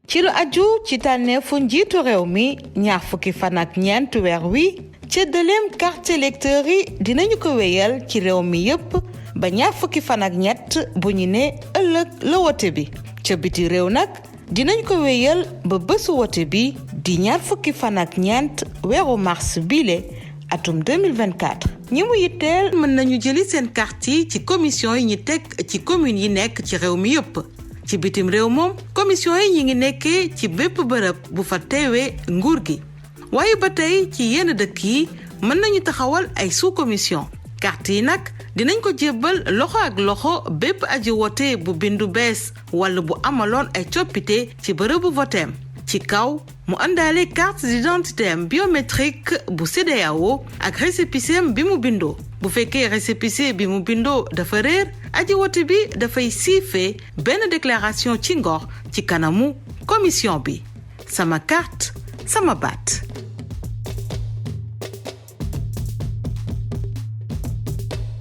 ci lu aju ci tànneefu njiitu réew mi ñaar fukki fan ak ñeent weer wi cëddaleem carte électeur yi dinañu ko wéyal ci réew mi yépp ba ñaar fukki fan ak ñett bu ñu ne ëllëg la wote bi ca biti réew nag dinañ ko wéyal ba bésu wote bi di ñaar fukki fan ak ñeent weeru mars bile atum 2024 ñi mu yitteel mën nañu jëli seen carte yi ci commission yi ñi teg ci commune yi nekk ci réew mi yépp ci bitim réew moom commission yi ñi ngi nekkee ci bépp bërëb bu fa teewee nguur gi waaye ba tey ci yenn dëkk yi mën nañu taxawal ay sous-commission carte yi nag dinañ ko jébbal loxo ak loxo bépp aji wote bu bindu bees wala bu amaloon ay coppite ci bërëbu voteem ci kaw mu àndaale carte d'identité biométrique bu CEDEAO ak récépissé bi mu bindoo bu fekkee récépissé bi mu bindoo dafa réer aji wote bi dafay siife benn déclaration ci ngor ci kanamu commission bi sama carte sama baat